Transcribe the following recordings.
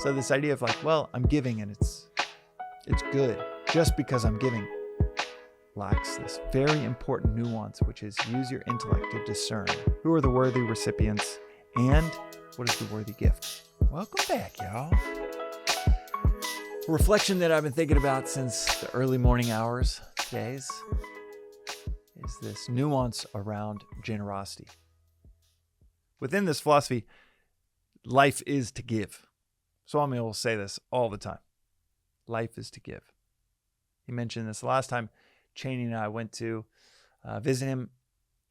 So this idea of like, well, I'm giving and it's good just because I'm giving lacks this very important nuance, which is use your intellect to discern who are the worthy recipients and what is the worthy gift. Welcome back, y'all. A reflection that I've been thinking about since the early morning hours days is this nuance around generosity. Within this philosophy, life is to give. Swami will say this all the time. Life is to give. He mentioned this last time Cheney and I went to visit him,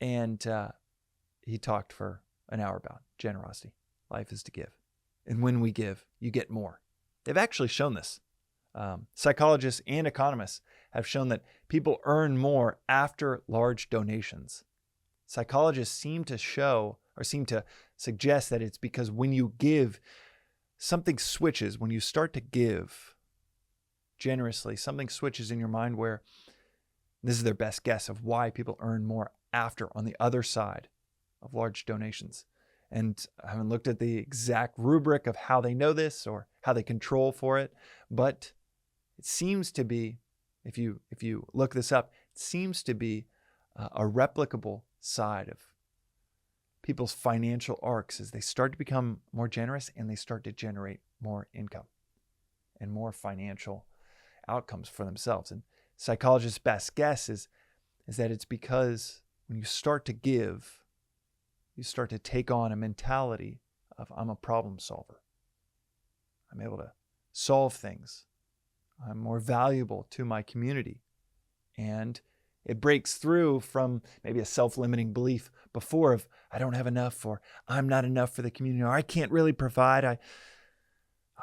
and he talked for an hour about generosity. Life is to give. And when we give, you get more. They've actually shown this. Psychologists and economists have shown that people earn more after large donations. Psychologists seem to suggest that it's because when you give, something switches. When you start to give generously, something switches in your mind where this is their best guess of why people earn more after on the other side of large donations. And I haven't looked at the exact rubric of how they know this or how they control for it, but it seems to be, if you look this up, it seems to be a replicable side of people's financial arcs as they start to become more generous and they start to generate more income and more financial outcomes for themselves. And psychologists' best guess is that it's because when you start to give, you start to take on a mentality of I'm a problem solver. I'm able to solve things. I'm more valuable to my community. And it breaks through from maybe a self-limiting belief before of I don't have enough, or I'm not enough for the community, or I can't really provide. I'm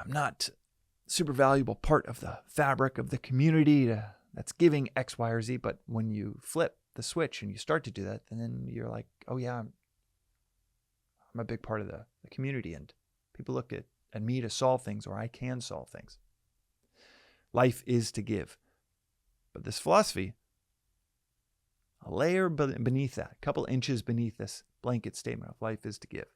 not a super valuable part of the fabric of the community that's giving X, Y, or Z. But when you flip the switch and you start to do that, then you're like, oh yeah, I'm a big part of the community, and people look at me to solve things, or I can solve things. Life is to give. But this philosophy, a layer beneath that, a couple inches beneath this blanket statement of life is to give.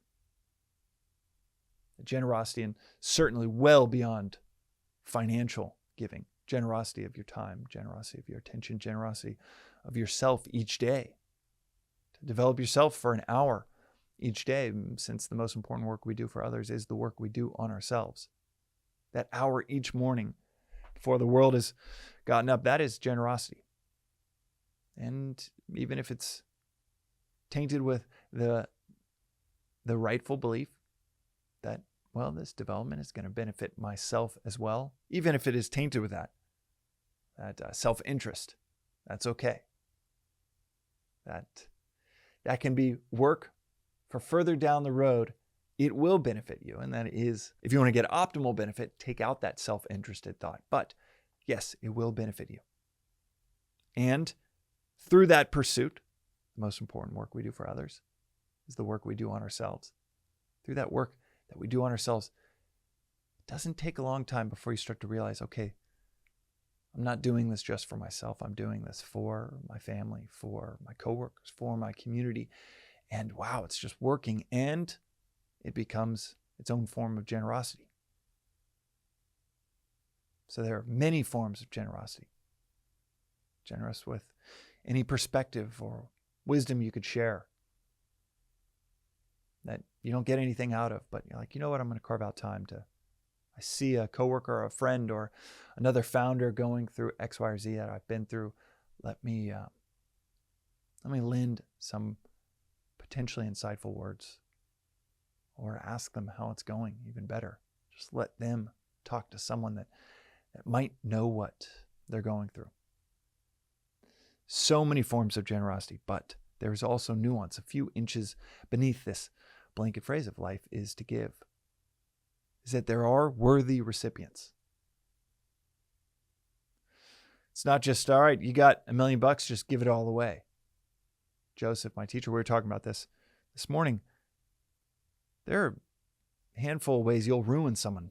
Generosity, and certainly well beyond financial giving. Generosity of your time, generosity of your attention, generosity of yourself each day. To develop yourself for an hour each day, since the most important work we do for others is the work we do on ourselves. That hour each morning before the world has gotten up, that is generosity. And even if it's tainted with the rightful belief that, well, this development is going to benefit myself as well, even if it is tainted with that self-interest, that's okay. That can be work for further down the road. It will benefit you. And that is, if you want to get optimal benefit, take out that self-interested thought. But yes, it will benefit you. And through that pursuit, the most important work we do for others is the work we do on ourselves. Through that work that we do on ourselves, it doesn't take a long time before you start to realize, okay, I'm not doing this just for myself. I'm doing this for my family, for my coworkers, for my community. And wow, it's just working, and it becomes its own form of generosity. So there are many forms of generosity. Generous with any perspective or wisdom you could share that you don't get anything out of, but you're like, you know what, I'm going to carve out time I see a coworker or a friend or another founder going through X, Y, or Z that I've been through. Let me lend some potentially insightful words, or ask them how it's going, even better. Just let them talk to someone that might know what they're going through. So many forms of generosity, but there's also nuance, a few inches beneath this blanket phrase of life is to give, is that there are worthy recipients. It's not just, all right, you got $1 million, just give it all away. Joseph, my teacher, we were talking about this morning. There are a handful of ways you'll ruin someone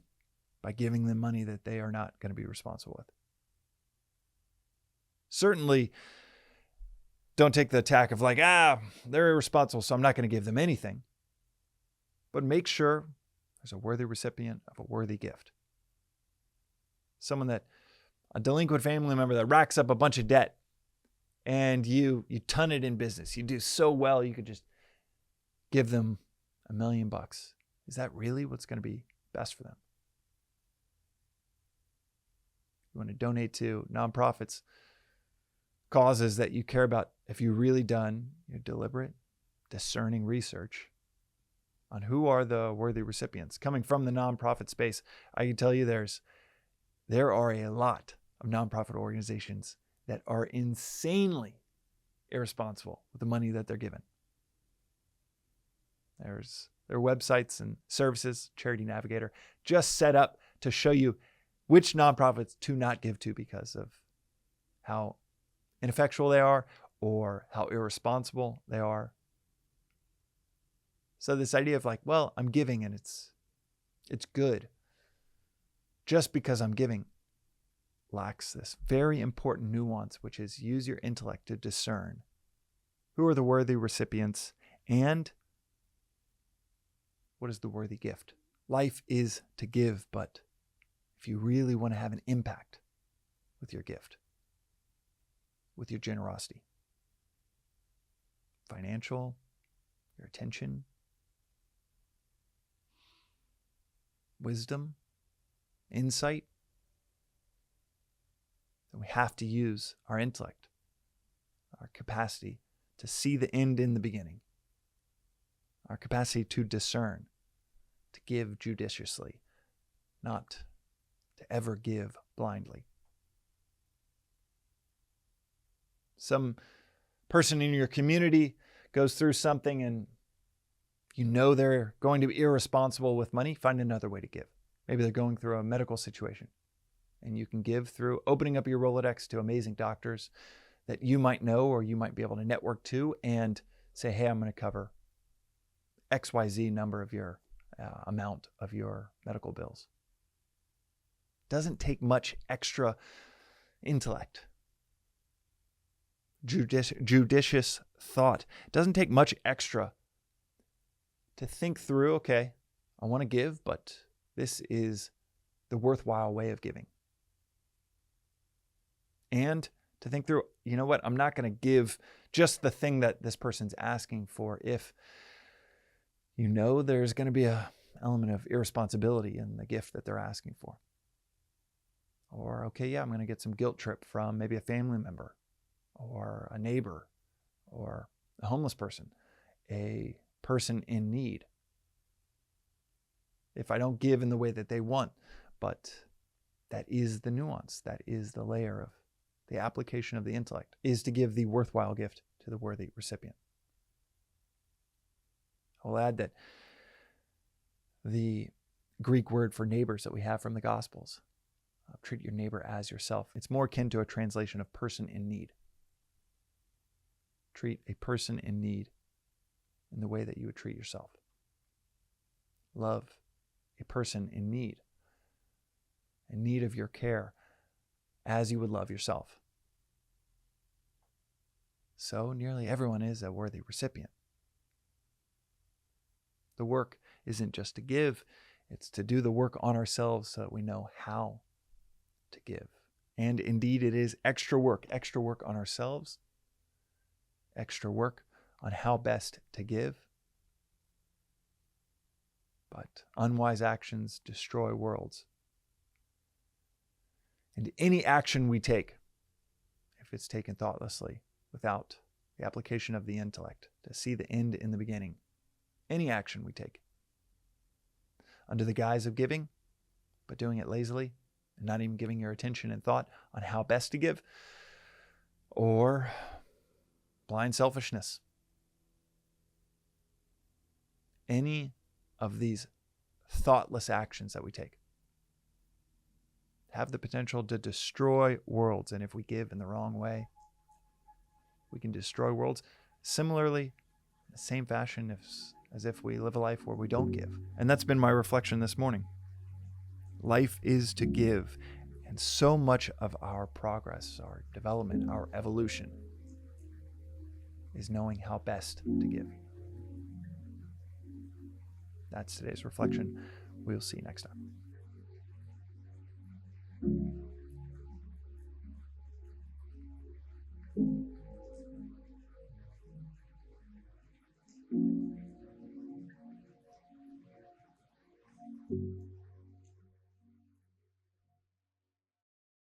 by giving them money that they are not going to be responsible with. Certainly, don't take the tack of like, they're irresponsible, so I'm not going to give them anything. But make sure, There's a worthy recipient of a worthy gift. A delinquent family member that racks up a bunch of debt, and you ton it in business. You do so well, you could just give them $1 million. Is that really what's going to be best for them? You want to donate to nonprofits, causes that you care about. If you've really done your deliberate, discerning research on who are the worthy recipients. Coming from the nonprofit space, I can tell you there are a lot of nonprofit organizations that are insanely irresponsible with the money that they're given. There's their websites and services, Charity Navigator, just set up to show you which nonprofits to not give to because of how ineffectual they are or how irresponsible they are. So this idea of like, well, I'm giving and it's good just because I'm giving lacks this very important nuance, which is use your intellect to discern who are the worthy recipients and what is the worthy gift. Life is to give, but if you really want to have an impact with your gift, with your generosity, financial, your attention, wisdom, insight, then we have to use our intellect, our capacity to see the end in the beginning, our capacity to discern, to give judiciously, not to ever give blindly. Some person in your community goes through something and you know they're going to be irresponsible with money, find another way to give. Maybe they're going through a medical situation and you can give through opening up your Rolodex to amazing doctors that you might know or you might be able to network to and say, hey, I'm going to cover XYZ number of your amount of your medical bills. Doesn't take much extra intellect, judicious thought. Doesn't take much extra to think through, okay, I want to give, but this is the worthwhile way of giving. And to think through, you know what, I'm not going to give just the thing that this person's asking for if you know there's going to be an element of irresponsibility in the gift that they're asking for. Or, okay, yeah, I'm going to get some guilt trip from maybe a family member or a neighbor or a homeless person, a person in need. If I don't give in the way that they want, but that is the nuance, that is the layer of the application of the intellect, is to give the worthwhile gift to the worthy recipient. I'll add that the Greek word for neighbors that we have from the Gospels, treat your neighbor as yourself. It's more akin to a translation of person in need. Treat a person in need in the way that you would treat yourself. Love a person in need of your care, as you would love yourself. So nearly everyone is a worthy recipient. The work isn't just to give, it's to do the work on ourselves so that we know how to give. And indeed, it is extra work on ourselves, extra work on how best to give. But unwise actions destroy worlds. And any action we take, if it's taken thoughtlessly, without the application of the intellect, to see the end in the beginning, any action we take, under the guise of giving, but doing it lazily, and not even giving your attention and thought on how best to give, or blind selfishness. Any of these thoughtless actions that we take have the potential to destroy worlds. And if we give in the wrong way, we can destroy worlds. Similarly, in the same fashion as if we live a life where we don't give. And that's been my reflection this morning. Life is to give. And so much of our progress, our development, our evolution is knowing how best to give. That's today's reflection. We'll see you next time.